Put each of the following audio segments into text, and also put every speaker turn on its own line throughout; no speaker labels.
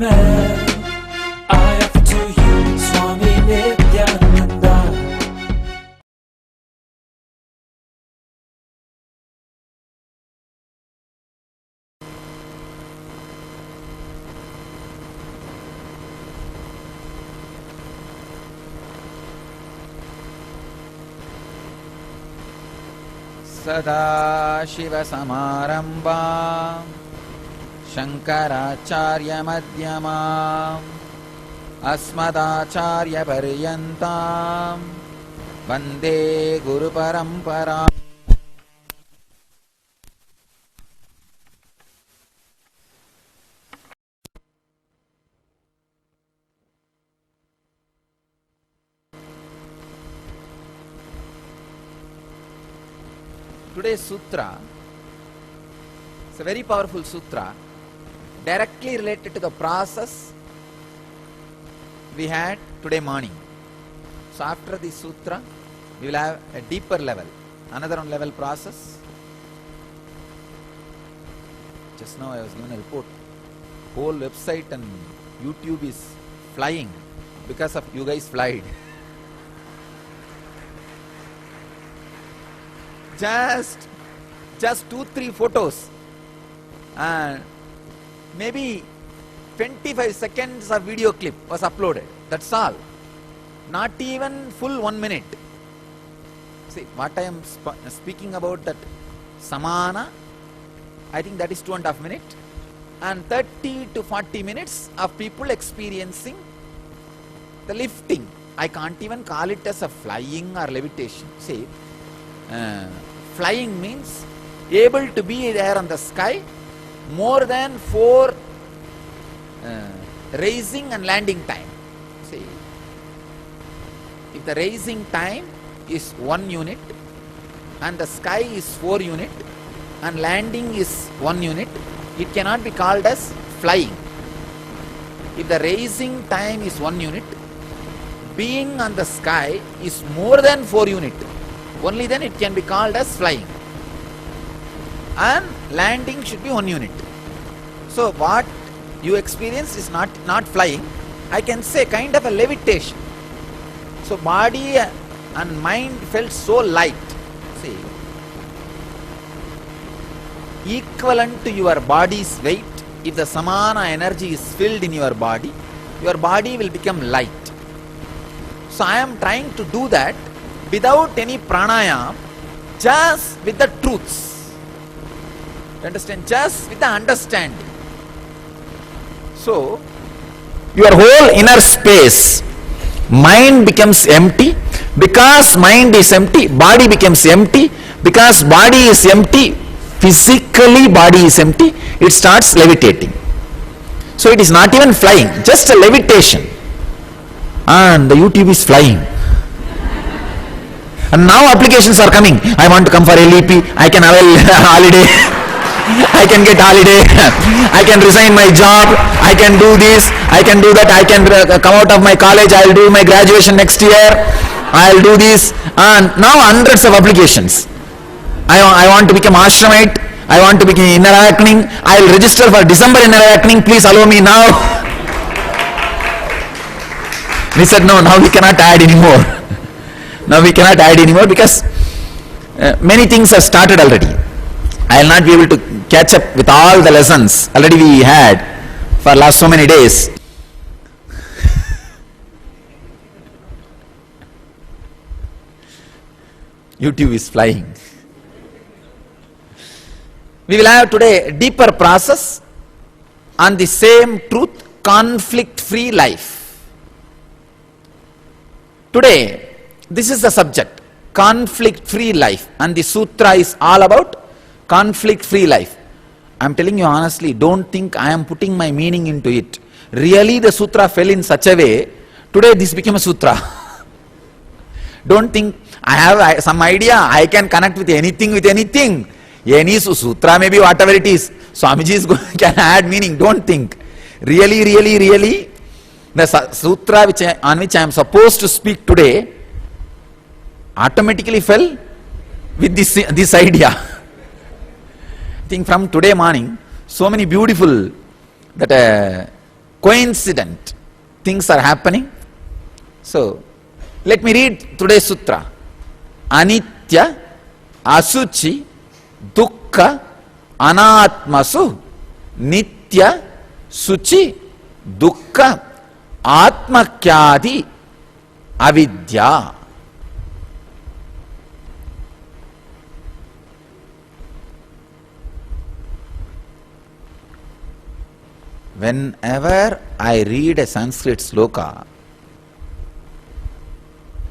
smell. I offer to you Swami Nityananda.
सदाशिवसमारम्भां शङ्कराचार्यमध्यमाम् अस्मदाचार्यपर्यन्तां वन्दे गुरुपरम्पराम्. Today's sutra is a very powerful sutra, directly related to the process we had today morning. So after this sutra, we will have a deeper level, another on level process. Just now I was given a report, whole website and YouTube is flying because of you guys flied. Just 2-3 photos and maybe 25 seconds of video clip was uploaded. That's all. Not even full 1 minute. See, what I am speaking about, that samana, I think that is 2.5 minutes, and 30 to 40 minutes of people experiencing the lifting. I can't even call it as a flying or levitation. See, flying means able to be there on the sky more than 4 raising and landing time. See, if the raising time is 1 unit and the sky is 4 unit and landing is 1 unit, it cannot be called as flying. If the raising time is 1 unit, being on the sky is more than 4 unit, only then it can be called as flying, and landing should be 1 unit. So what you experience is not flying, I can say kind of a levitation. So body and mind felt so light. See, equivalent to your body's weight, if the samana energy is filled in your body will become light. So I am trying to do that without any pranayam, just with the truths. You understand? Just with the understanding. So, your whole inner space, mind becomes empty. Because mind is empty, body becomes empty. Because body is empty, physically body is empty, it starts levitating. So it is not even flying, just a levitation. And the YouTube is flying. And now applications are coming. I want to come for LEP, I can avail holiday, I can get holiday, I can resign my job, I can do this, I can do that, I can come out of my college, I will do my graduation next year, I will do this. And now hundreds of applications. I want to become ashramite, I want to become inner awakening, I will register for December inner awakening, please allow me now. We said no, now we cannot add anymore. Now we cannot add anymore because many things have started already. I will not be able to catch up with all the lessons already we had for last so many days. YouTube is flying. We will have today a deeper process on the same truth, conflict-free life. Today, this is the subject, conflict-free life, and the sutra is all about conflict-free life. I am telling you honestly, don't think I am putting my meaning into it. Really the sutra fell in such a way, today this became a sutra. Don't think I have some idea, I can connect with anything Any sutra maybe whatever it is, Swamiji can add meaning, don't think. Really, the sutra on which I am supposed to speak today automatically fell with this idea. I think from today morning, so many beautiful that coincident things are happening. So, let me read today's sutra. Anitya, asuchi, dukkha, anatmasu, nitya, suchi, dukkha, atmakyadi, avidya. Whenever I read a Sanskrit sloka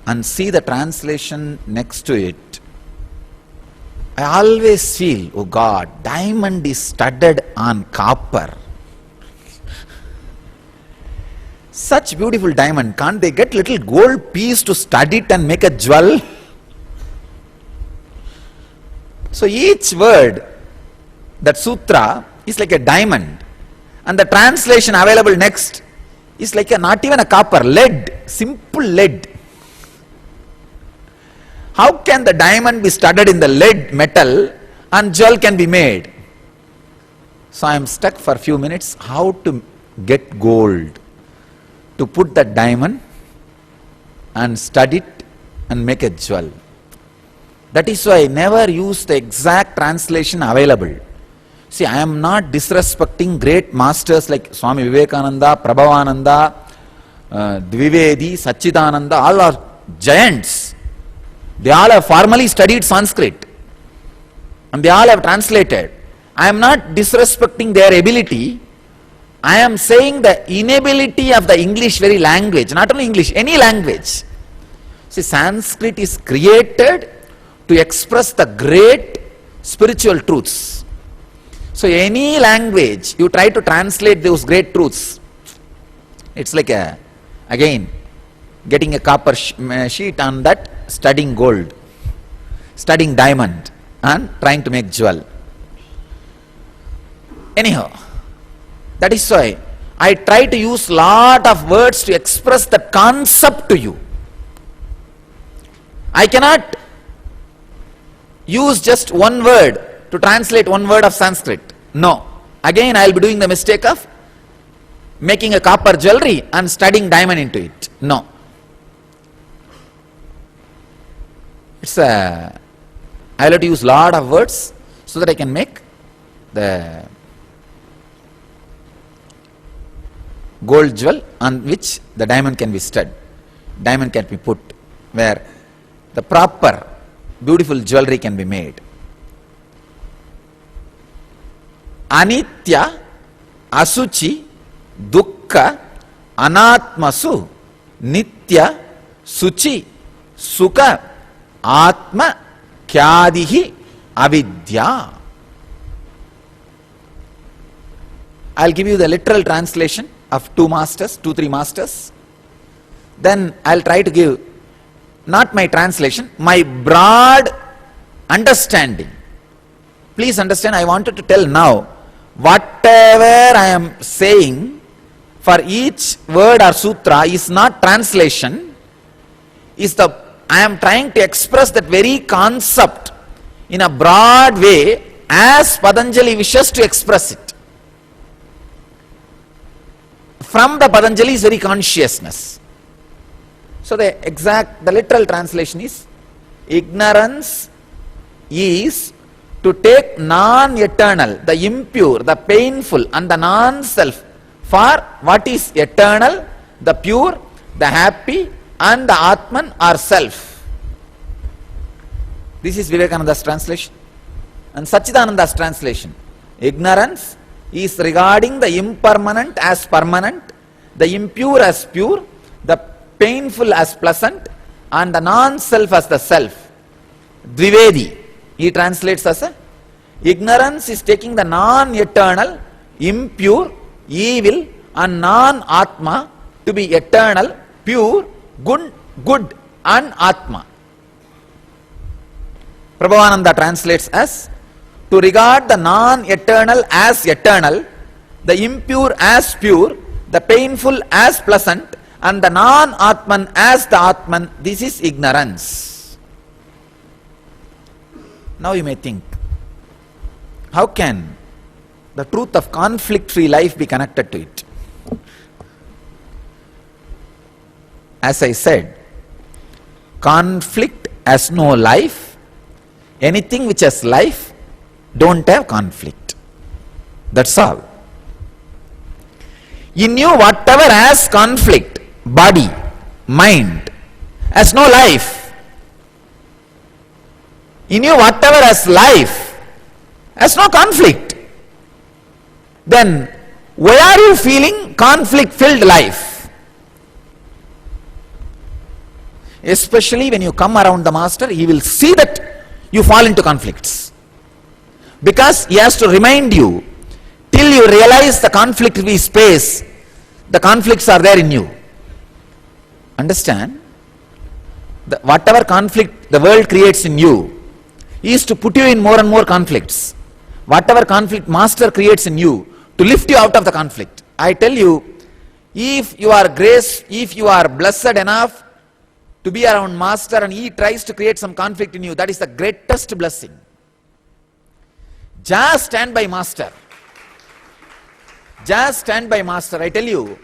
and see the translation next to it, I always feel, oh God, diamond is studded on copper. Such beautiful diamond, can't they get little gold piece to stud it and make a jewel? So each word, that sutra, is like a diamond. And the translation available next is like not even a copper, lead, simple lead. How can the diamond be studded in the lead metal and jewel can be made? So I am stuck for a few minutes how to get gold, to put that diamond and stud it and make a jewel. That is why I never use the exact translation available. See, I am not disrespecting great masters like Swami Vivekananda, Prabhavananda, Dvivedi, Satchidananda, all are giants. They all have formally studied Sanskrit and they all have translated. I am not disrespecting their ability. I am saying the inability of the English very language, not only English, any language. See, Sanskrit is created to express the great spiritual truths. So any language, you try to translate those great truths, it's like again, getting a copper sheet on that, studying gold, studying diamond and trying to make jewel. Anyhow, that is why I try to use lot of words to express that concept to you. I cannot use just one word to translate one word of Sanskrit. No. Again I will be doing the mistake of making a copper jewelry and studying diamond into it. No. I will have to use lot of words so that I can make the gold jewel on which the diamond can be stud. Diamond can be put where the proper beautiful jewelry can be made. Anitya, asuchi, dukkha, anatmasu, nitya, suchi, sukha, atma, kyadihi, avidya. I'll give you the literal translation of two, three masters. Then I'll try to give not my translation, my broad understanding. Please understand, I wanted to tell now, whatever I am saying for each word or sutra is not translation, I am trying to express that very concept in a broad way as Patanjali wishes to express it. From the Patanjali's very consciousness. So the literal translation is, ignorance is to take non-eternal, the impure, the painful and the non-self for what is eternal, the pure, the happy and the Atman or self. This is Vivekananda's translation. And Satchidananda's translation. Ignorance is regarding the impermanent as permanent, the impure as pure, the painful as pleasant and the non-self as the self. Dvivedi, he translates as ignorance is taking the non-eternal, impure, evil and non-atma to be eternal, pure, good and atma. Prabhavananda translates as to regard the non-eternal as eternal, the impure as pure, the painful as pleasant and the non-atman as the atman. This is ignorance. Now you may think, how can the truth of conflict-free life be connected to it? as I said, conflict has no life. Anything which has life don't have conflict. That's all. In you, whatever has conflict, body, mind, has no life. In you, whatever has life, has no conflict. Then, why are you feeling conflict-filled life? Especially when you come around the master, he will see that you fall into conflicts. Because he has to remind you, till you realize the conflict-free space, the conflicts are there in you. Understand? Whatever conflict the world creates in you, he is to put you in more and more conflicts. Whatever conflict master creates in you, to lift you out of the conflict. I tell you, if you are blessed enough to be around master and he tries to create some conflict in you, that is the greatest blessing. Just stand by master. Just stand by master. I tell you,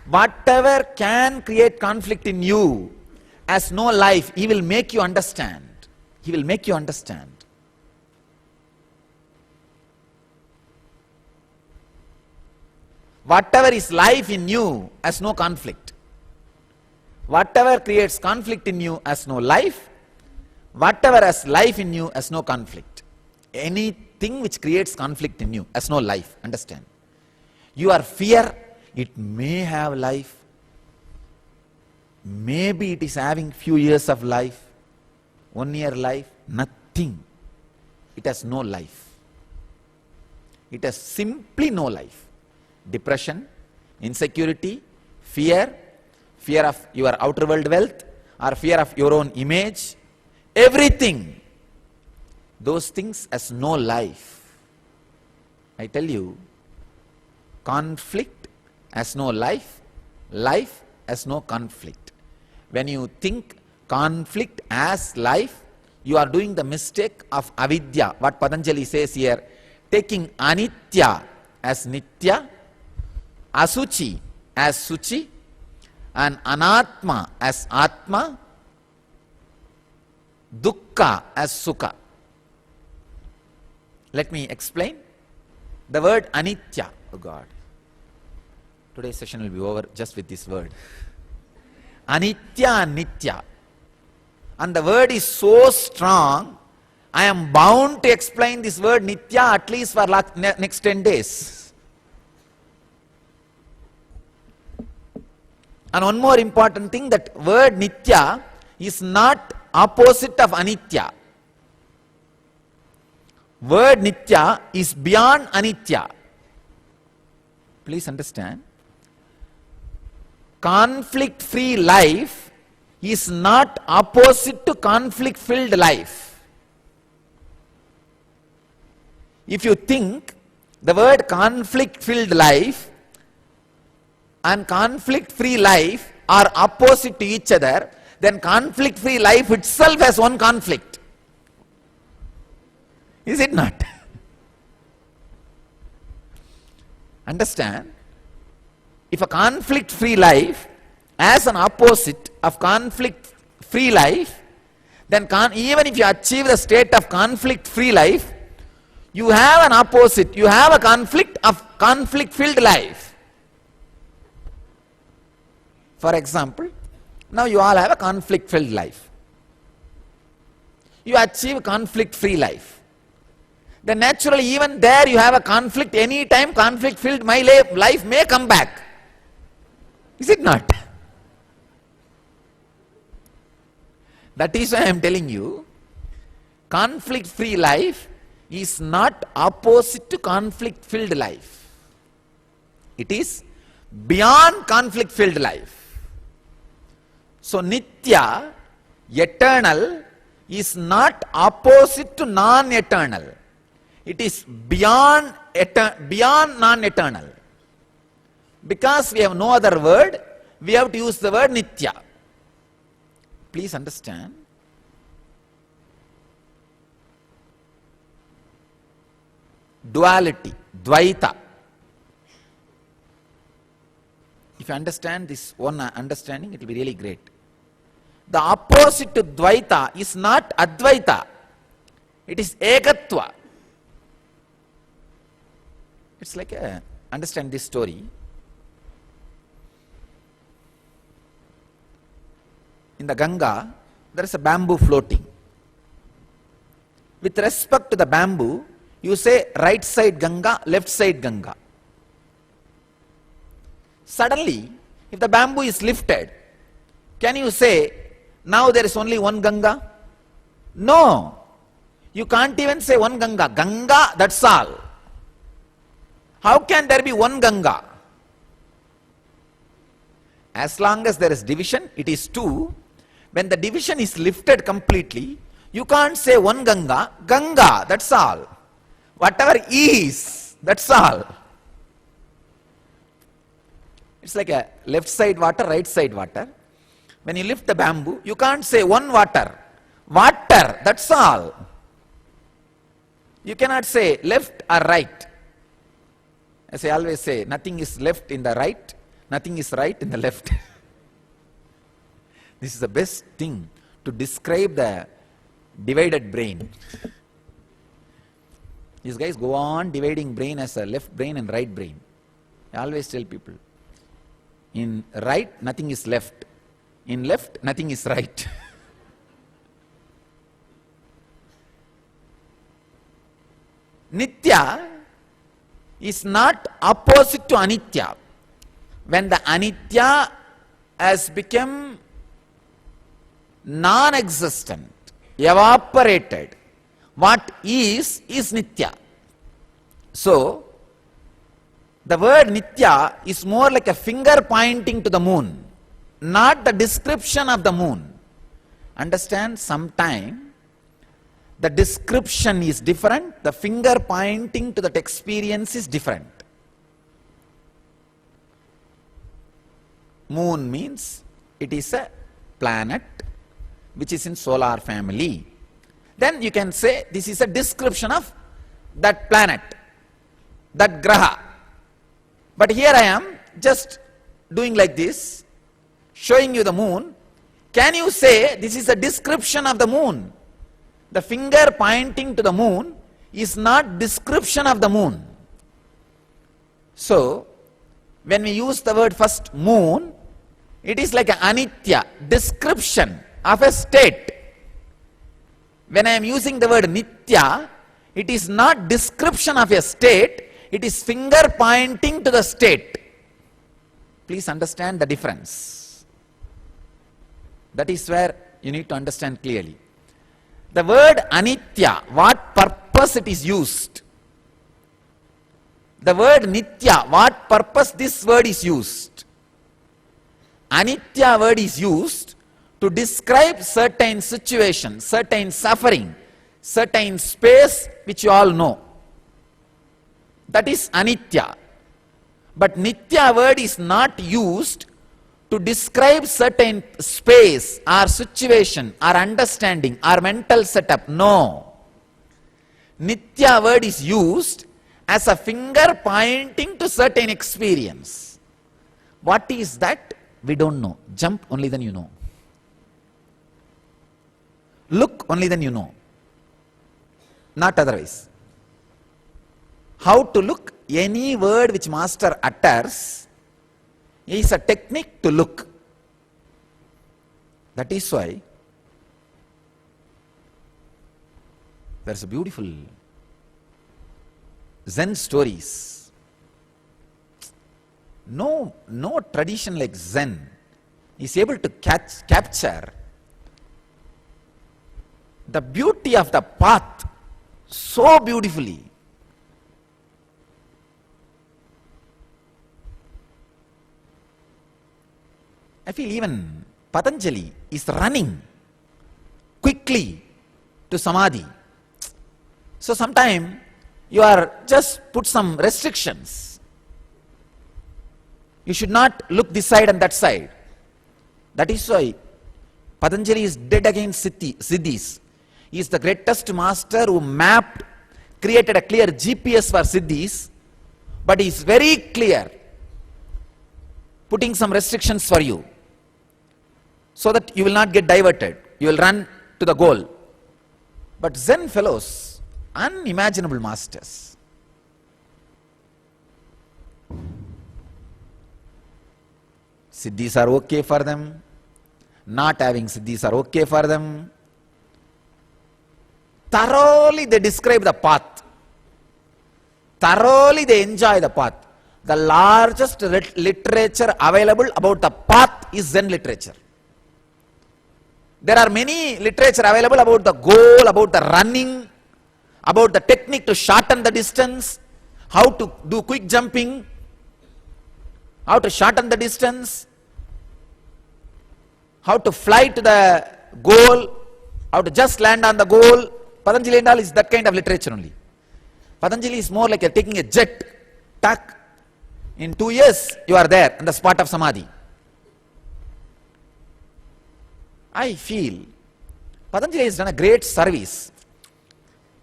whatever can create conflict in you has no life. He will make you understand. He will make you understand. Whatever is life in you has no conflict. Whatever creates conflict in you has no life. Whatever has life in you has no conflict. Anything which creates conflict in you has no life. Understand? Your fear, it may have life. Maybe it is having few years of life. 1 year life. Nothing. It has no life. It has simply no life. Depression, insecurity, fear of your outer world wealth, or fear of your own image, everything, those things has no life. I tell you, conflict has no life, life has no conflict. When you think conflict has life, you are doing the mistake of avidya, what Patanjali says here, taking anitya as nitya, asuchi as suchi, and anatma as atma, dukkha as sukha. Let me explain. The word anitya, oh God, today's session will be over just with this word. Anitya and nitya. And the word is so strong, I am bound to explain this word nitya at least for next 10 days. And one more important thing, that word nitya is not opposite of anitya. Word nitya is beyond anitya. Please understand. Conflict-free life is not opposite to conflict-filled life. If you think the word conflict-filled life and conflict-free life are opposite to each other, then conflict-free life itself has one conflict. Is it not? Understand? If a conflict-free life has an opposite of conflict-free life, then even if you achieve the state of conflict-free life, you have an opposite, you have a conflict of conflict-filled life. For example, now you all have a conflict-filled life. You achieve conflict-free life. Then naturally even there you have a conflict. Any time conflict-filled my life may come back. Is it not? That is why I am telling you, conflict-free life is not opposite to conflict-filled life. It is beyond conflict-filled life. So nitya, eternal, is not opposite to non-eternal. It is beyond non-eternal. Because we have no other word, we have to use the word nitya. Please understand. Duality, dvaita. If if you understand this one understanding, it will be really great. The opposite to Dvaita is not Advaita. It is Ekatva. It's like understand this story. In the Ganga, there is a bamboo floating. With respect to the bamboo, you say right side Ganga, left side Ganga. Suddenly, if the bamboo is lifted, can you say, now there is only one Ganga? No. You can't even say one Ganga. Ganga, that's all. How can there be one Ganga? As long as there is division, it is two. When the division is lifted completely, you can't say one Ganga. Ganga, that's all. Whatever is, that's all. It's like a left side water, right side water. When you lift the bamboo, you can't say one water. Water, that's all. You cannot say left or right. As I always say, nothing is left in the right, nothing is right in the left. This is the best thing to describe the divided brain. These guys go on dividing brain as a left brain and right brain. I always tell people, in right, nothing is left. In left, nothing is right. Nitya is not opposite to Anitya. When the Anitya has become non-existent, evaporated, what is Nitya. So, the word Nitya is more like a finger pointing to the moon, not the description of the moon. Understand, sometime the description is different, the finger pointing to that experience is different. Moon means it is a planet which is in solar family. Then you can say this is a description of that planet, that graha. But here I am just doing like this, showing you the moon. Can you say this is a description of the moon? The finger pointing to the moon is not description of the moon. So, when we use the word first moon, it is like an anitya, description of a state. When I am using the word nitya, it is not description of a state, it is finger pointing to the state. Please understand the difference. That is where you need to understand clearly. The word anitya, what purpose it is used? The word nitya, what purpose this word is used? Anitya word is used to describe certain situation, certain suffering, certain space which you all know. That is anitya. But nitya word is not used to describe certain space or situation or understanding or mental setup. No. Nitya word is used as a finger pointing to certain experience. What is that? We don't know. Jump, only then you know. Look, only then you know. Not otherwise. How to look? Any word which master utters is a technique to look. That is why there is a beautiful Zen stories. No tradition like Zen is able to capture the beauty of the path so beautifully. I feel even Patanjali is running quickly to Samadhi. So sometime you are just put some restrictions. You should not look this side and that side. That is why Patanjali is dead against Siddhis. He is the greatest master who mapped, created a clear GPS for Siddhis, but he is very clear. putting some restrictions for you, so that you will not get diverted. You will run to the goal. But Zen fellows, unimaginable masters. Siddhis are okay for them. Not having siddhis are okay for them. Thoroughly they describe the path. Thoroughly they enjoy the path. The largest literature available about the path is Zen literature. There are many literature available about the goal, about the running, about the technique to shorten the distance, how to do quick jumping, how to shorten the distance, how to fly to the goal, how to just land on the goal. Patanjali and all is that kind of literature only. Patanjali is more like taking a jet, tack. In 2 years, you are there on the spot of Samadhi. I feel Patanjali has done a great service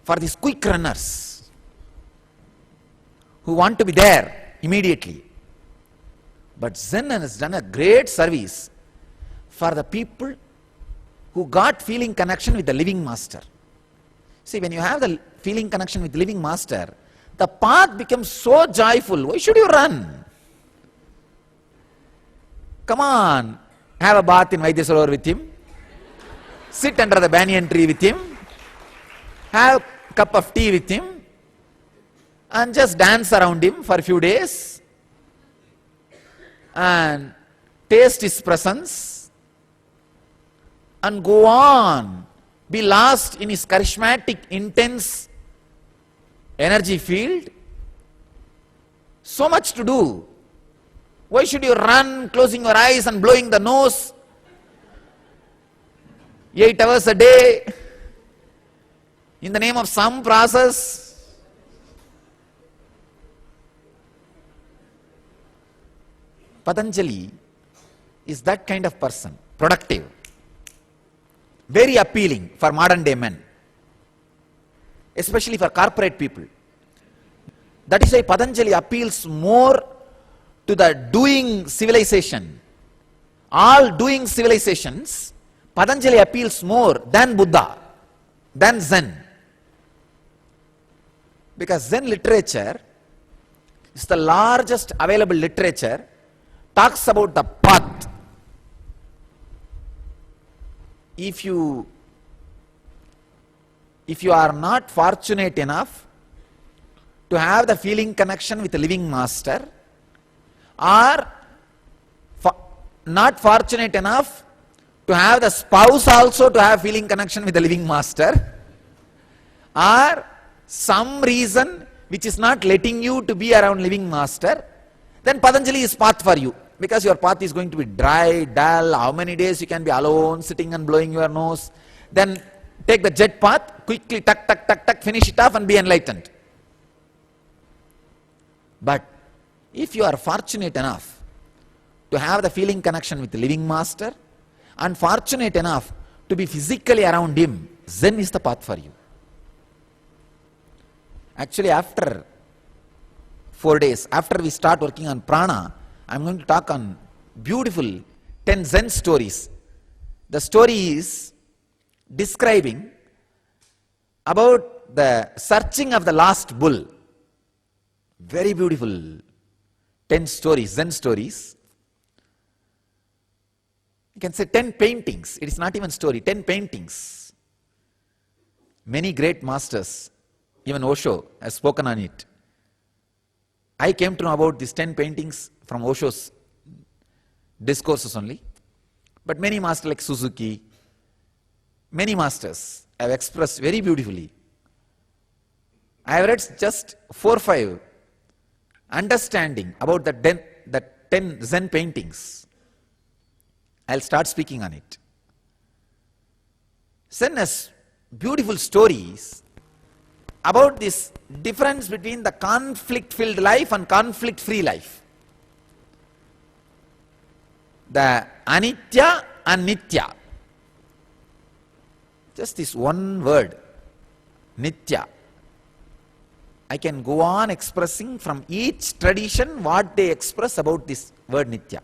for these quick runners who want to be there immediately. But Zen has done a great service for the people who got feeling connection with the living master. See, when you have the feeling connection with the living master, the path becomes so joyful. Why should you run? Come on, have a bath in Vaidya Sarovar with him. Sit under the banyan tree with him. Have a cup of tea with him. And just dance around him for a few days. And taste his presence. And go on. Be lost in his charismatic, intense energy field. So much to do. Why should you run, closing your eyes and blowing the nose 8 hours a day in the name of some process? Patanjali is that kind of person, productive, very appealing for modern day men, especially for corporate people. That is why Patanjali appeals more to the doing civilization. All doing civilizations, Patanjali appeals more than Buddha, than Zen. Because Zen literature is the largest available literature, talks about the path. If you are not fortunate enough to have the feeling connection with the living master, or not fortunate enough to have the spouse also to have feeling connection with the living master, or some reason which is not letting you to be around living master, then Patanjali is path for you. Because your path is going to be dry, dull, how many days you can be alone, sitting and blowing your nose. Then take the jet path, quickly tuck, tuck, tuck, tuck, finish it off and be enlightened. But if you are fortunate enough to have the feeling connection with the living master, and fortunate enough to be physically around him, Zen is the path for you. Actually, after 4 days, after we start working on prana, I am going to talk on beautiful 10 Zen stories. The story is describing about the searching of the lost bull. Very beautiful 10 stories, Zen stories. You can say 10 paintings. It is not even story, 10 paintings. Many great masters, even Osho has spoken on it. I came to know about these 10 paintings from Osho's discourses only. But many masters like Suzuki, many masters have expressed very beautifully. I have read just 4 or 5 understanding about the 10 Zen paintings. I'll start speaking on it. Zen has beautiful stories about this difference between the conflict-filled life and conflict-free life. The anitya and nitya. Just this one word, nitya. I can go on expressing from each tradition what they express about this word nitya.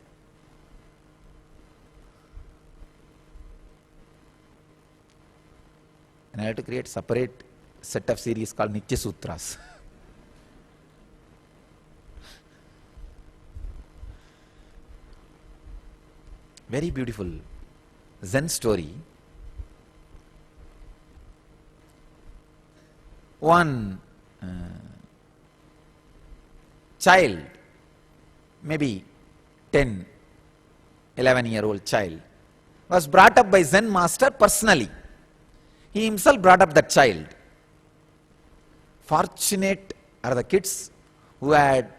And I have to create separate set of series called Nitya Sutras. Very beautiful Zen story. One child, maybe 10, 11-year-old child, was brought up by Zen master personally. He himself brought up that child. Fortunate are the kids who had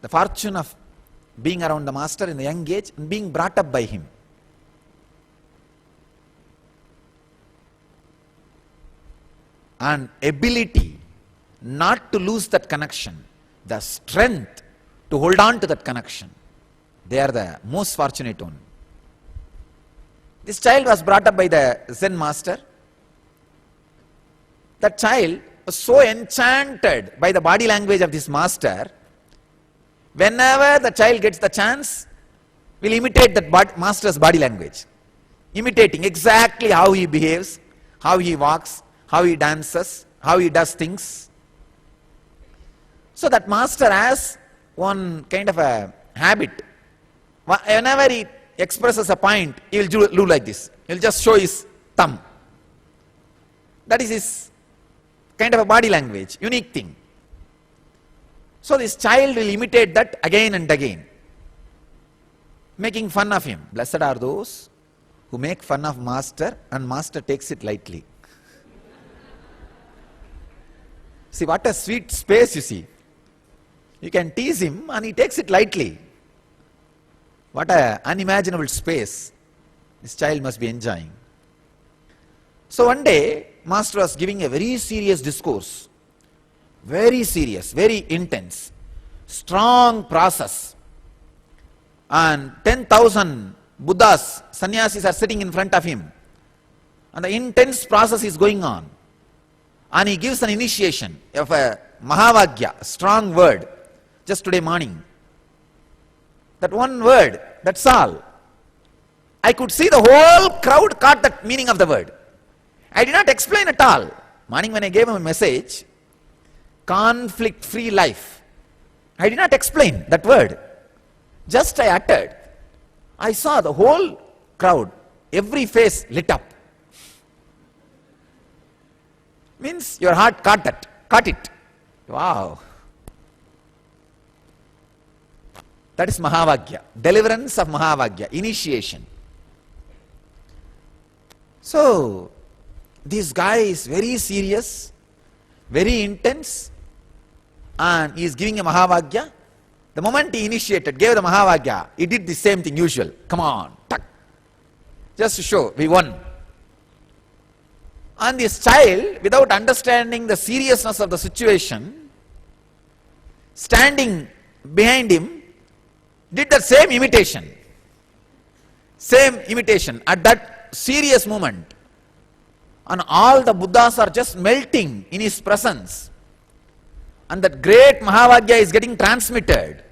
the fortune of being around the master in the young age and being brought up by him. And ability not to lose that connection, the strength to hold on to that connection. They are the most fortunate one. This child was brought up by the Zen master. That child was so enchanted by the body language of this master. Whenever the child gets the chance, will imitate that master's body language. Imitating exactly how he behaves, how he walks, how he dances, how he does things. So that master has one kind of a habit. Whenever he expresses a point, he will do like this. He will just show his thumb. That is his kind of a body language, unique thing. So this child will imitate that again and again, making fun of him. Blessed are those who make fun of master and master takes it lightly. See what a sweet space, you see. You can tease him and he takes it lightly. What an unimaginable space this child must be enjoying. So one day, master was giving a very serious discourse. Very serious, very intense, strong process. And 10,000 Buddhas, sannyasis are sitting in front of him. And the intense process is going on. And he gives an initiation of a Mahavagya, a strong word, just today morning. That one word, that's all. I could see the whole crowd caught the meaning of the word. I did not explain at all. Morning when I gave him a message, conflict-free life, I did not explain that word. Just I uttered. I saw the whole crowd, every face lit up. Means your heart caught it. Wow. That is Mahavagya, deliverance of Mahavagya, initiation. So, this guy is very serious, very intense, and he is giving a Mahavagya. The moment he initiated, gave the Mahavagya, he did the same thing usual. Come on, tuck. Just to show, we won. And this child, without understanding the seriousness of the situation, standing behind him, did the same imitation. Same imitation at that serious moment. And all the Buddhas are just melting in his presence. And that great Mahavagya is getting transmitted.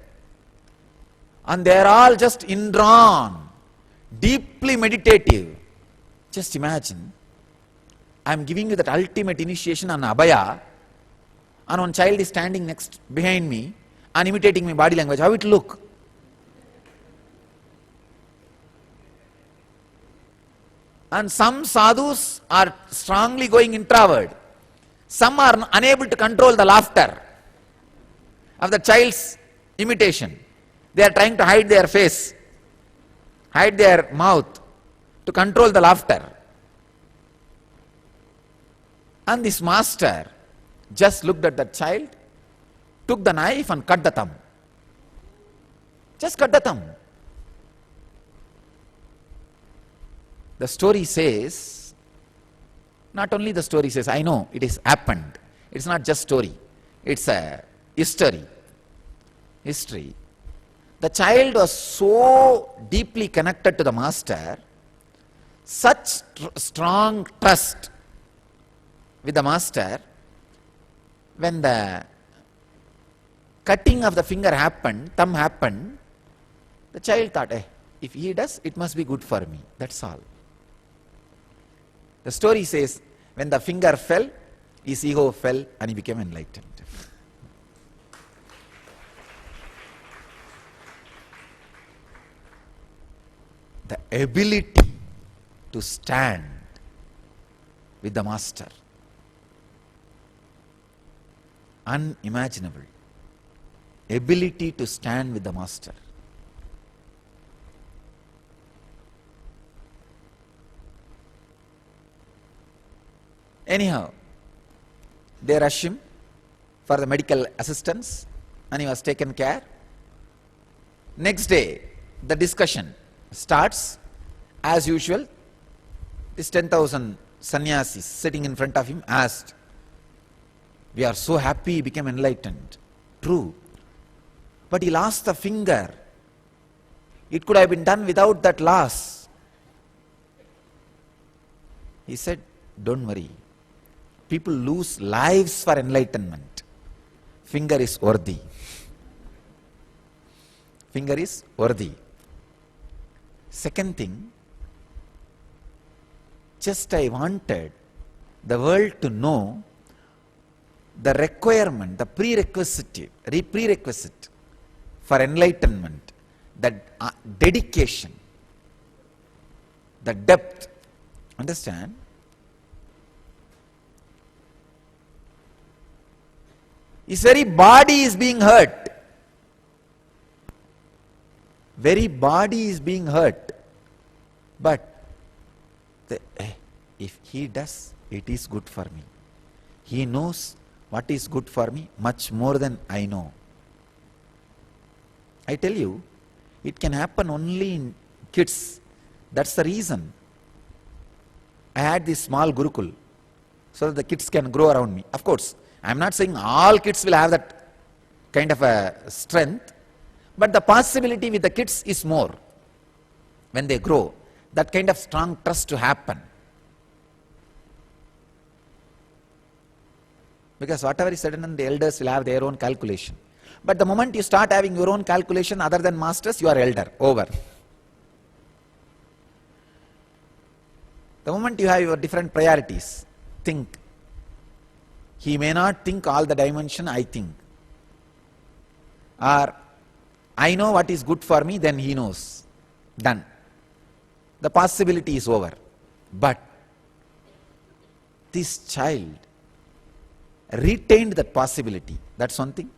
And they are all just indrawn, deeply meditative. Just imagine, I am giving you that ultimate initiation on Abhaya, and one child is standing next behind me and imitating my body language. How it look? And some sadhus are strongly going introvert. Some are unable to control the laughter of the child's imitation. They are trying to hide their face, hide their mouth to control the laughter. And this master just looked at that child, took the knife and cut the thumb. Just cut the thumb. The story says, not only the story says, I know it is happened. It's not just story. It's a history. History. The child was so deeply connected to the master, such strong trust with the master. When the cutting of the finger happened, thumb happened, the child thought, if he does, it must be good for me. That's all. The story says, when the finger fell, his ego fell and he became enlightened. The ability to stand with the master, unimaginable. Ability to stand with the master. Anyhow, they rush him for the medical assistance and he was taken care. Next day, the discussion starts as usual. This 10,000 sannyasis sitting in front of him asked, "We are so happy he became enlightened." True. But he lost the finger. It could have been done without that loss. He said, "Don't worry. People lose lives for enlightenment. Finger is worthy. Finger is worthy." Second thing, just I wanted the world to know the requirement, the prerequisite for enlightenment, the dedication, the depth. Understand? His very body is being hurt. Very body is being hurt. But if he does, it is good for me. He knows what is good for me much more than I know. I tell you, it can happen only in kids. That's the reason I had this small Gurukul, so that the kids can grow around me. Of course, I am not saying all kids will have that kind of a strength, but the possibility with the kids is more. When they grow, that kind of strong trust to happen. Because whatever is said and done, the elders will have their own calculation. But the moment you start having your own calculation other than masters, you are elder. Over. The moment you have your different priorities, think. He may not think all the dimension I think. Or I know what is good for me, then he knows. Done. The possibility is over. But this child retained that possibility. That's one thing.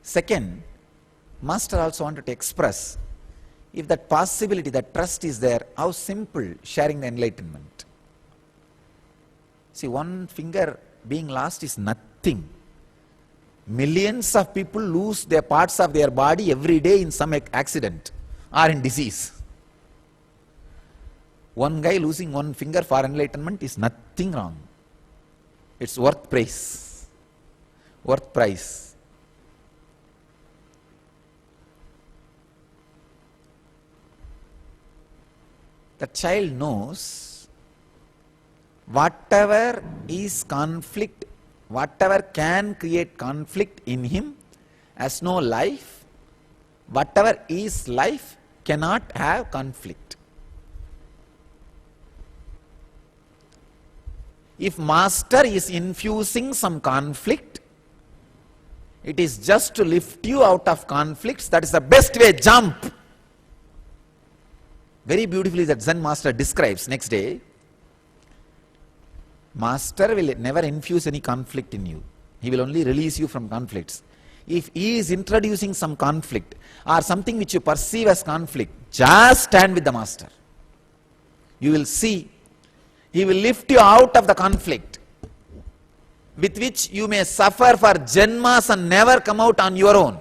Second, master also wanted to express, if that possibility, that trust is there, how simple sharing the enlightenment. See, one finger being lost is nothing. Millions of people lose their parts of their body every day in some accident or in disease. One guy losing one finger for enlightenment is nothing wrong. It's worth praise. Worth price. The child knows whatever is conflict, whatever can create conflict in him has no life. Whatever is life cannot have conflict. If master is infusing some conflict, it is just to lift you out of conflicts. That is the best way. Jump. Very beautifully that Zen master describes next day. Master will never infuse any conflict in you. He will only release you from conflicts. If he is introducing some conflict or something which you perceive as conflict, just stand with the master. You will see he will lift you out of the conflict with which you may suffer for janmas and never come out on your own.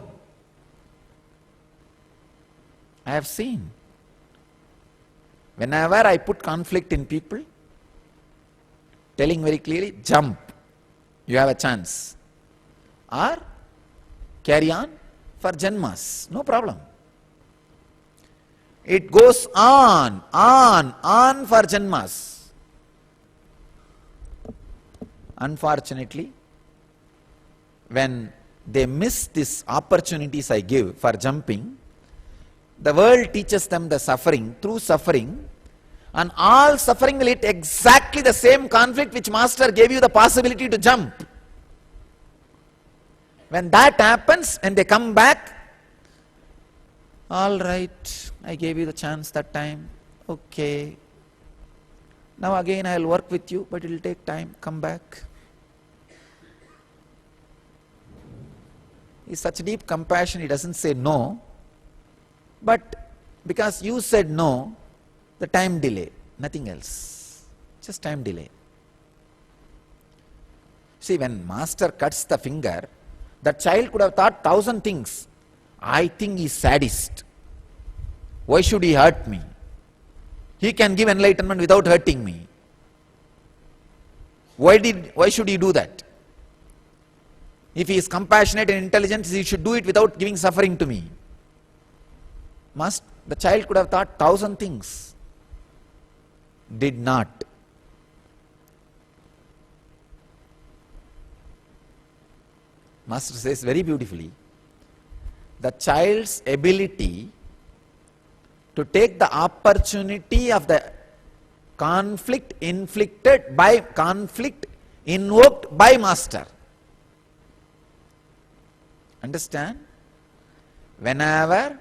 I have seen. Whenever I put conflict in people, telling very clearly, jump, you have a chance. Or carry on for janmas, no problem. It goes on for janmas. Unfortunately, when they miss these opportunities I give for jumping, the world teaches them the suffering. Through suffering, And all suffering will hit exactly the same conflict which Master gave you the possibility to jump. When that happens and they come back, all right, I gave you the chance that time, okay. Now again I will work with you, but it will take time, come back. He's such deep compassion, he doesn't say no, but because you said no, the time delay, nothing else, just time delay. See, when Master cuts the finger, the child could have thought 1,000 things. I think he's sadist. Why should he hurt me? He can give enlightenment without hurting me. Why should he do that? If he is compassionate and intelligent, he should do it without giving suffering to me. The child could have thought 1,000 things. Did not. Master says very beautifully, the child's ability to take the opportunity of the conflict invoked by Master. Understand? Whenever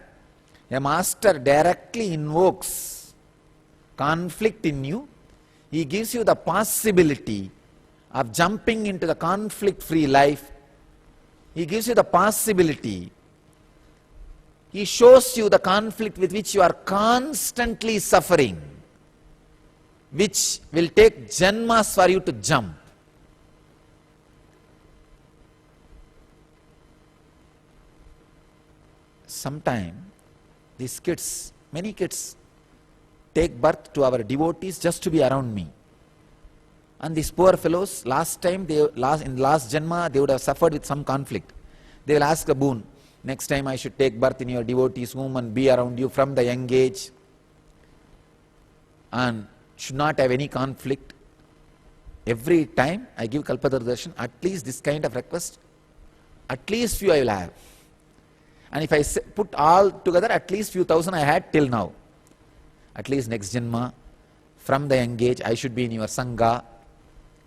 a Master directly invokes conflict in you, he gives you the possibility of jumping into the conflict-free life. He gives you the possibility. He shows you the conflict with which you are constantly suffering, which will take janmas for you to jump. Sometime these kids, many kids, take birth to our devotees just to be around me. And these poor fellows, in last janma, they would have suffered with some conflict. They will ask a boon, next time I should take birth in your devotees' womb and be around you from the young age and should not have any conflict. Every time I give Kalpataru Darshan, at least this kind of request, at least few I will have. And if I put all together, at least few thousand I had till now. At least next janma, from the young age, I should be in your Sangha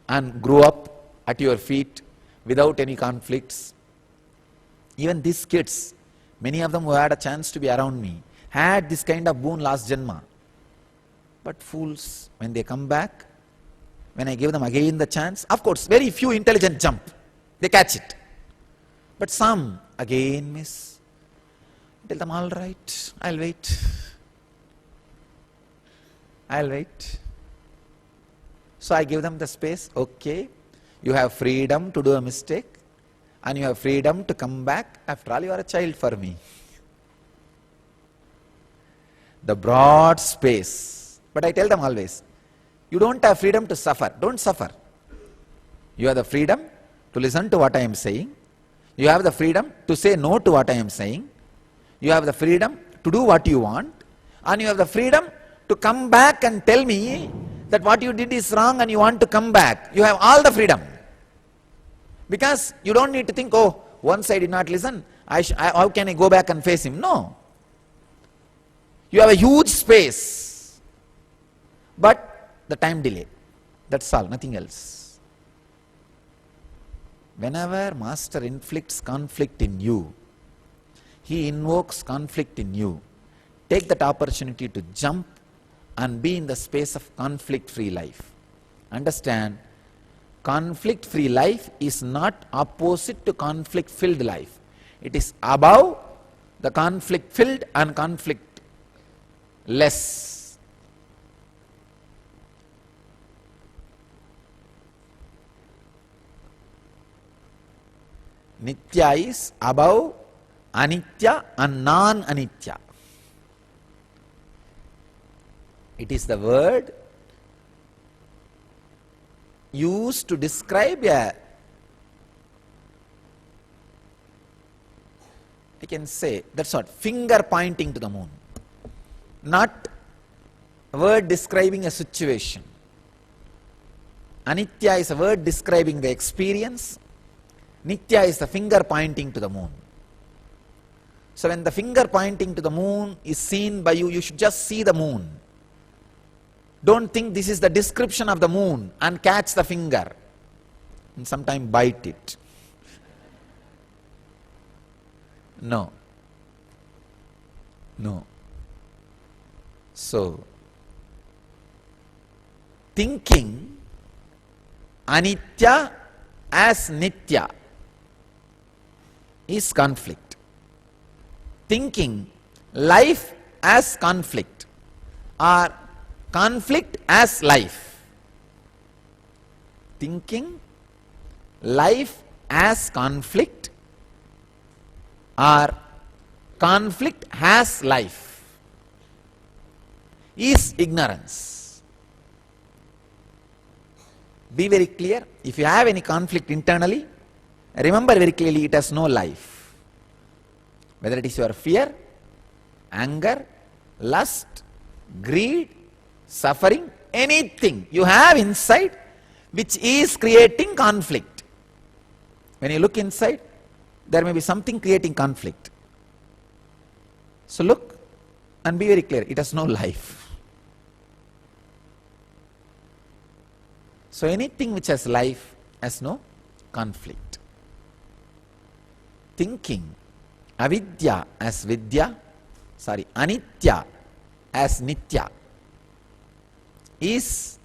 and grow up at your feet without any conflicts. Even these kids, many of them who had a chance to be around me, had this kind of boon last janma. But fools, when they come back, when I give them again the chance, of course, very few intelligent jump. They catch it. But some again miss. Tell them, all right, I'll wait. I'll wait. So I give them the space, okay, you have freedom to do a mistake and you have freedom to come back. After all, you are a child for me. The broad space. But I tell them always, you don't have freedom to suffer. Don't suffer. You have the freedom to listen to what I am saying. You have the freedom to say no to what I am saying. You have the freedom to do what you want. And you have the freedom to come back and tell me that what you did is wrong and you want to come back. You have all the freedom. Because you don't need to think, oh, once I did not listen, how can I go back and face him? No. You have a huge space. But the time delay. That's all, nothing else. Whenever Master inflicts conflict in you, he invokes conflict in you. Take that opportunity to jump and be in the space of conflict-free life. Understand, conflict-free life is not opposite to conflict-filled life. It is above the conflict-filled and conflict-less. Nitya is above Anitya and non-Anitya. It is the word used to describe I can say, that's what, finger pointing to the moon. Not a word describing a situation. Anitya is a word describing the experience. Nitya is the finger pointing to the moon. So when the finger pointing to the moon is seen by you, you should just see the moon. Don't think this is the description of the moon and catch the finger and sometime bite it. No. No. So, thinking anitya as nitya is conflict. Thinking life as conflict or conflict as life. Thinking life as conflict or conflict has life is ignorance. Be very clear. If you have any conflict internally, remember very clearly it has no life. Whether it is your fear, anger, lust, greed, suffering, anything you have inside which is creating conflict. When you look inside, there may be something creating conflict. So look and be very clear, it has no life. So anything which has life has no conflict. Thinking avidya as vidya, anitya as nitya is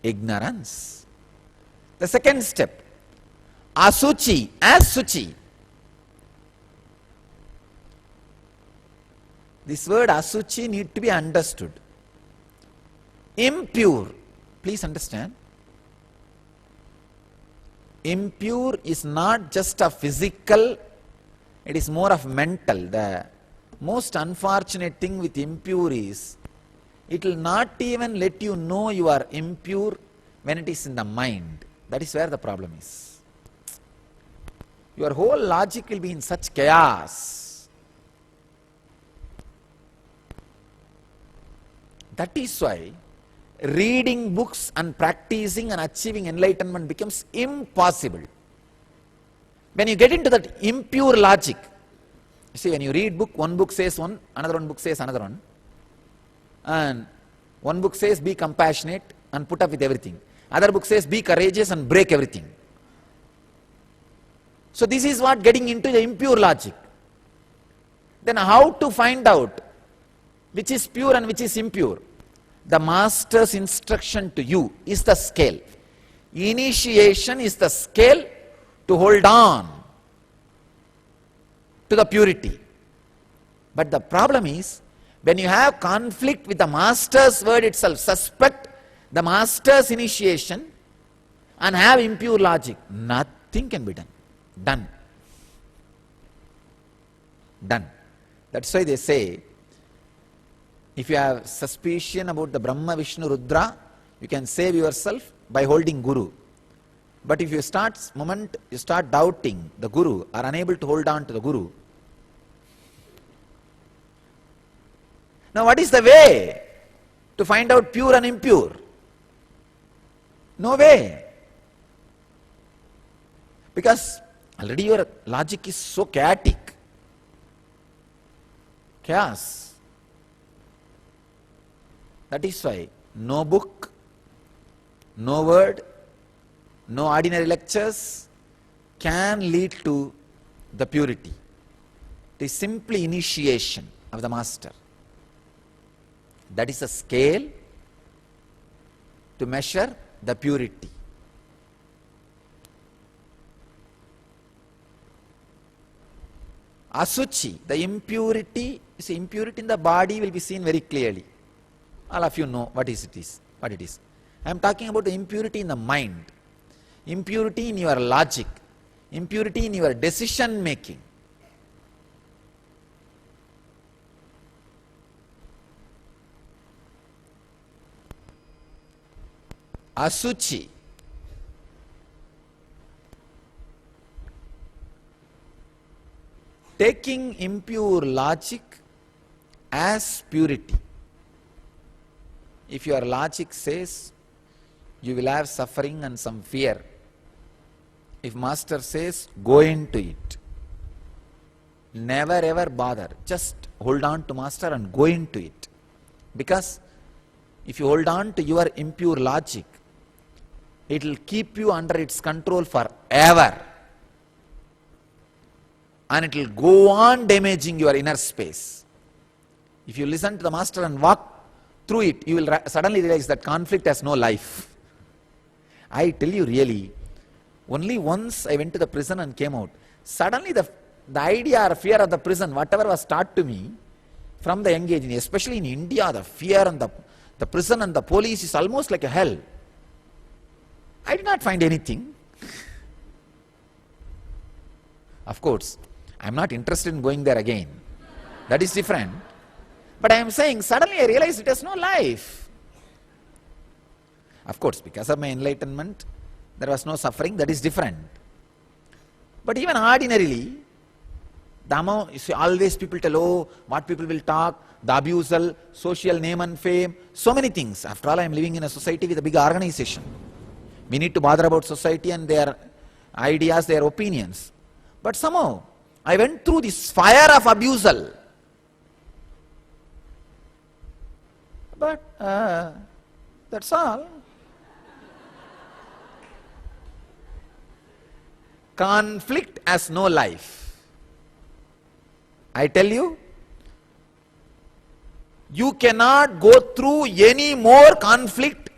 ignorance. The second step, asuchi as suchi. This word asuchi need to be understood. Impure, please understand. Impure is not just a physical, it is more of mental. The most unfortunate thing with impure is, it will not even let you know you are impure when it is in the mind. That is where the problem is. Your whole logic will be in such chaos. That is why reading books and practicing and achieving enlightenment becomes impossible. When you get into that impure logic, you see, when you read book, one book says one, another one book says another one. And one book says be compassionate and put up with everything. Other book says be courageous and break everything. So this is what getting into the impure logic. Then how to find out which is pure and which is impure? The master's instruction to you is the scale. Initiation is the scale to hold on to the purity. But the problem is, when you have conflict with the master's word itself, suspect the master's initiation and have impure logic, nothing can be done. Done. Done. That's why they say, if you have suspicion about the Brahma, Vishnu, Rudra, you can save yourself by holding Guru. But if you start doubting the Guru, or unable to hold on to the Guru, now what is the way to find out pure and impure? No way. Because already your logic is so chaotic. Chaos. That is why no book, no word, no ordinary lectures can lead to the purity. It is simply initiation of the master. That is a scale to measure the purity. Asuchi, the impurity, you see, impurity in the body will be seen very clearly. All of you know what it is. I am talking about the impurity in the mind, impurity in your logic, impurity in your decision making. Asuchi. Taking impure logic as purity. If your logic says you will have suffering and some fear, if master says go into it, never ever bother, just hold on to master and go into it. Because if you hold on to your impure logic, it will keep you under its control forever. And it will go on damaging your inner space. If you listen to the master and walk through it, you will suddenly realize that conflict has no life. I tell you really, only once I went to the prison and came out. Suddenly the idea or fear of the prison, whatever was taught to me from the young age, especially in India, the fear and the prison and the police is almost like a hell. I did not find anything. Of course, I am not interested in going there again. That is different. But I am saying, suddenly I realized it has no life. Of course, because of my enlightenment, there was no suffering, that is different. But even ordinarily, the amount, you see, always people tell, oh, what people will talk, the abusal, social name and fame, so many things. After all, I am living in a society with a big organization. We need to bother about society and their ideas, their opinions. But somehow, I went through this fire of abusal. But that's all. Conflict has no life. I tell you, you cannot go through any more conflict,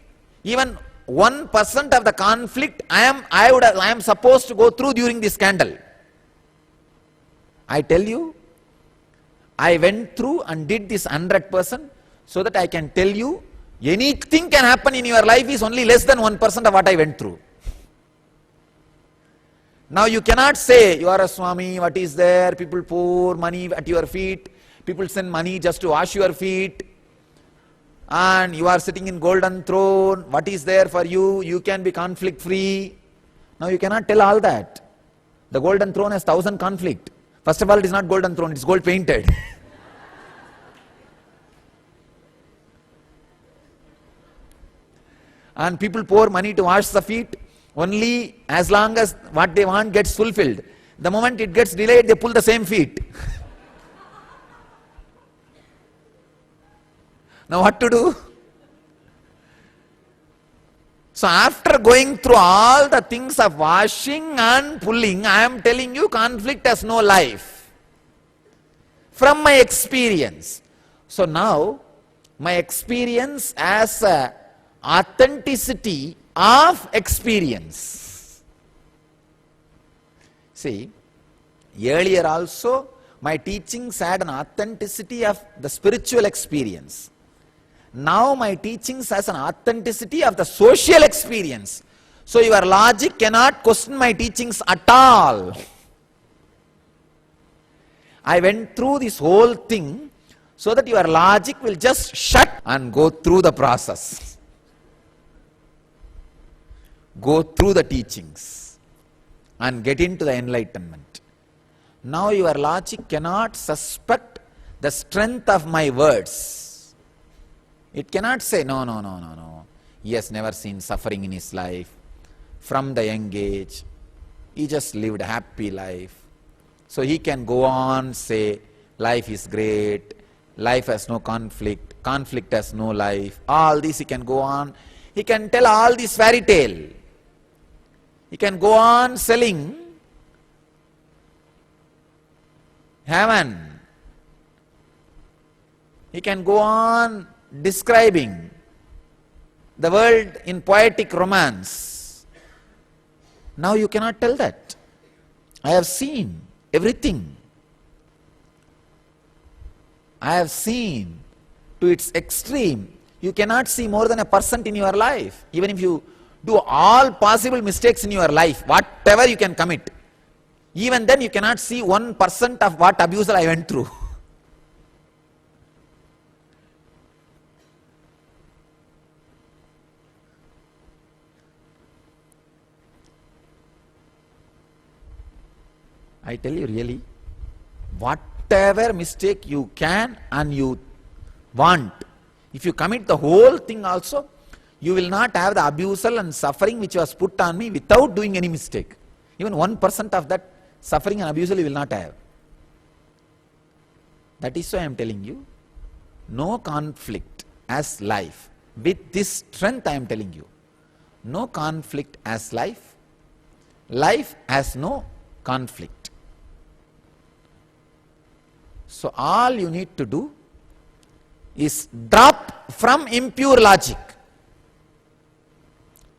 even 1% of the conflict I am supposed to go through during this candle. I tell you, I went through and did this 100% so that I can tell you, anything can happen in your life is only less than 1% of what I went through. Now you cannot say, you are a Swami, what is there? People pour money at your feet. People send money just to wash your feet. And you are sitting in golden throne. What is there for you? You can be conflict free. Now you cannot tell all that. The golden throne has 1,000 conflict. First of all, it is not golden throne, it is gold painted. And people pour money to wash the feet. Only as long as what they want gets fulfilled. The moment it gets delayed, they pull the same feet. Now what to do? So after going through all the things of washing and pulling, I am telling you, conflict has no life. From my experience. So now, my experience as a authenticity of experience. See, earlier also my teachings had an authenticity of the spiritual experience. Now my teachings has an authenticity of the social experience. So your logic cannot question my teachings at all. I went through this whole thing so that your logic will just shut and go through the process. Go through the teachings and get into the enlightenment. Now your logic cannot suspect the strength of my words. It cannot say, no. He has never seen suffering in his life. From the young age, he just lived a happy life. So he can go on say, life is great, life has no conflict, conflict has no life. All this he can go on. He can tell all this fairy tale. He can go on selling heaven. He can go on describing the world in poetic romance. Now you cannot tell that. I have seen everything. I have seen to its extreme. You cannot see more than 1% in your life. Even if you do all possible mistakes in your life, whatever you can commit, even then you cannot see 1% of what abuse I went through. I tell you really, whatever mistake you can and you want, if you commit the whole thing also, you will not have the abusal and suffering which was put on me without doing any mistake. Even 1% of that suffering and abusal you will not have. That is why I am telling you, no conflict as life. with this strength I am telling you. No conflict as life. Life has no conflict. So all you need to do is drop from impure logic.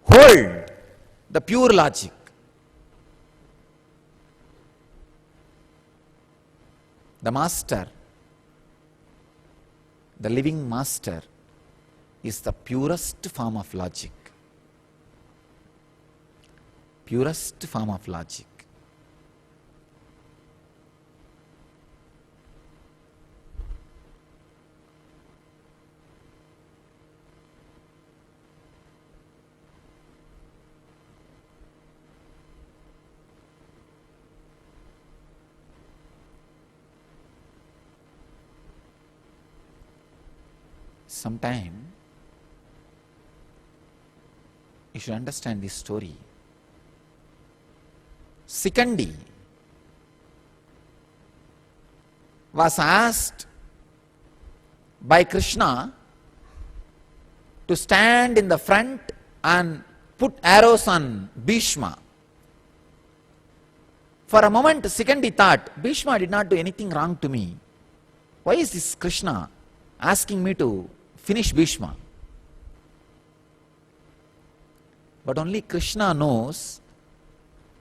Hold the pure logic. The master, the living master, is the purest form of logic. Purest form of logic. Sometime you should understand this story. Sikandi was asked by Krishna to stand in the front and put arrows on Bhishma. For a moment Sikandi thought, Bhishma did not do anything wrong to me. Why is this Krishna asking me to finish Bhishma? But only Krishna knows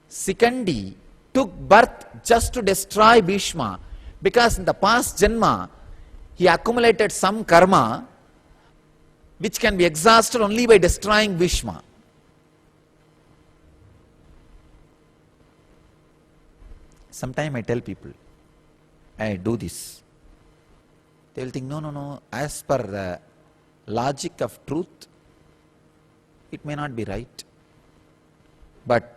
Sikandi took birth just to destroy Bhishma, because in the past Janma he accumulated some karma which can be exhausted only by destroying Bhishma. Sometimes I tell people, I do this. They will think, no, as per the logic of truth, it may not be right. But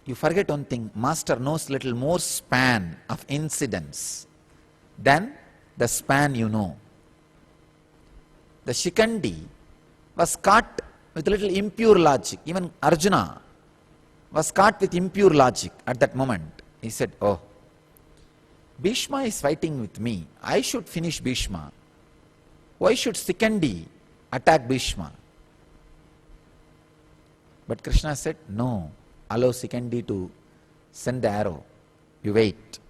you forget one thing, master knows little more span of incidents than the span you know. The Shikandi was caught with little impure logic. Even Arjuna was caught with impure logic at that moment. He said, oh, Bhishma is fighting with me. I should finish Bhishma. Why should Sikandi attack Bhishma? But Krishna said, no, allow Sikandi to send the arrow. You wait.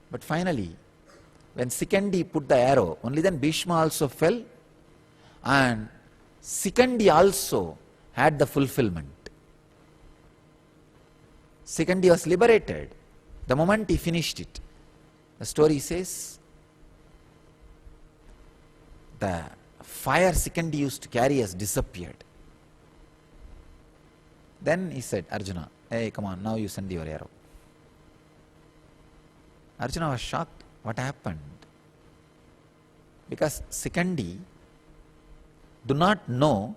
But finally, when Sikandi put the arrow, only then Bhishma also fell, and Sikandi also had the fulfillment. Sikandi was liberated the moment he finished it. The story says, the fire Sikandi used to carry has disappeared. Then he said, Arjuna, hey, come on, now you send your arrow. Arjuna was shocked. What happened? Because Sikandi do not know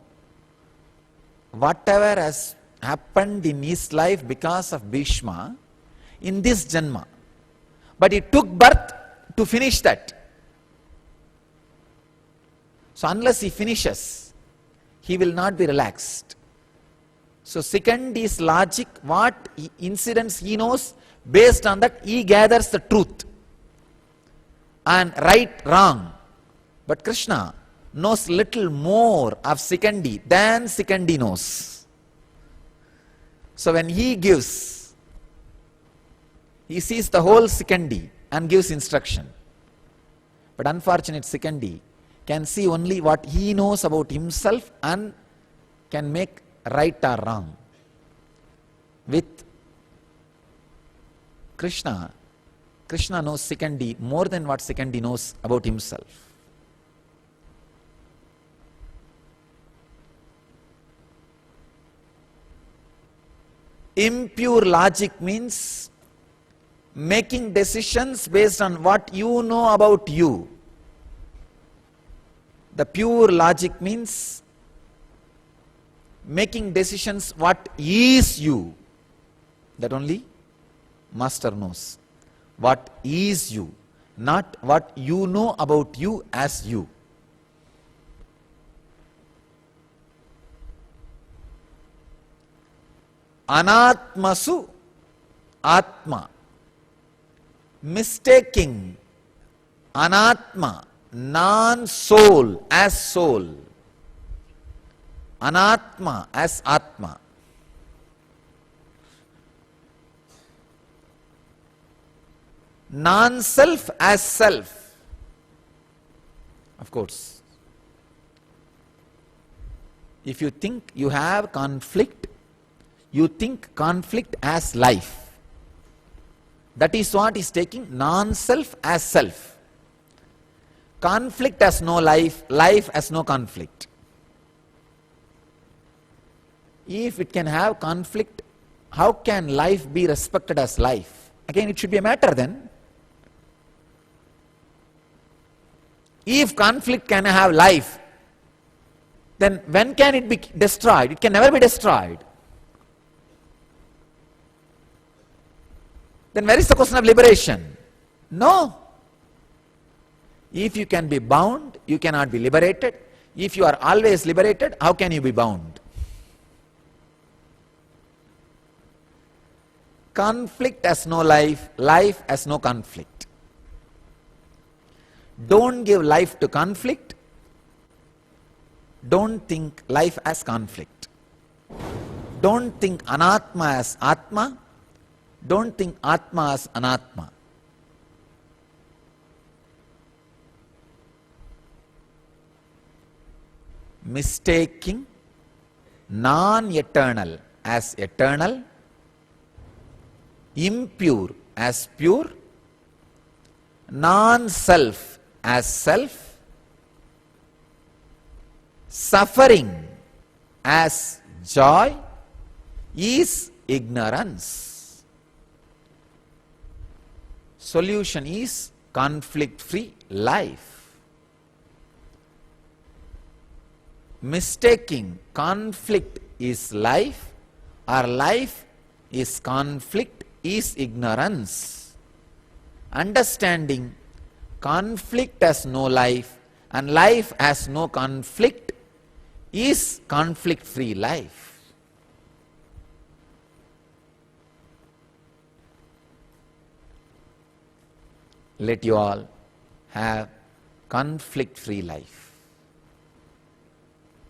whatever has happened in his life because of Bhishma in this Janma. But he took birth to finish that. So unless he finishes, he will not be relaxed. So Sikandi's logic, what incidents he knows, based on that he gathers the truth. And right, wrong. But Krishna knows little more of Sikandi than Sikandi knows. So when he gives, he sees the whole Sikandi and gives instruction. But unfortunate Sikandi can see only what he knows about himself and can make right or wrong. With Krishna, Krishna knows Sikandi more than what Sikandi knows about himself. Impure logic means making decisions based on what you know about you. The pure logic means making decisions what is you. That only master knows. What is you, not what you know about you as you. Anatmasu Atma. Mistaking Anatma, non-soul as soul. Anatma as Atma. Non-self as self. Of course, if you think you have conflict, you think conflict as life. That is what is taking non-self as self. Conflict has no life, life has no conflict. If it can have conflict, how can life be respected as life? Again, it should be a matter then. If conflict can have life, then when can it be destroyed? It can never be destroyed. Then where is the question of liberation? No. If you can be bound, you cannot be liberated. If you are always liberated, how can you be bound? Conflict has no life, life has no conflict. Don't give life to conflict. Don't think life as conflict. Don't think Anatma as Atma. Don't think Atma as Anatma. Mistaking non-eternal as eternal, impure as pure, non-self as self, suffering as joy is ignorance. Solution is conflict-free life. Mistaking conflict is life or life is conflict is ignorance. Understanding conflict has no life and life has no conflict is conflict-free life. Let you all have conflict-free life.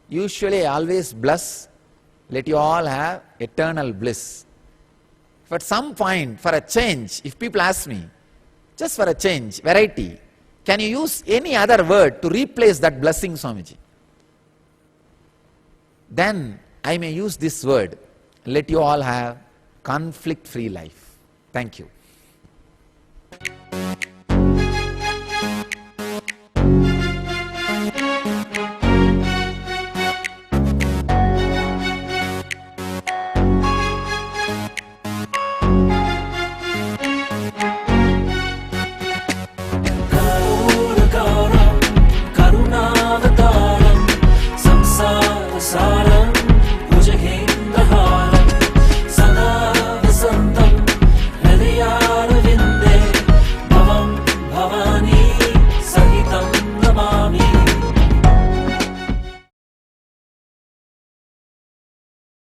Usually I always bless, let you all have eternal bliss. If at some point, for a change, if people ask me, just for a change, variety, can you use any other word to replace that blessing, Swamiji? Then I may use this word, let you all have conflict-free life. Thank you.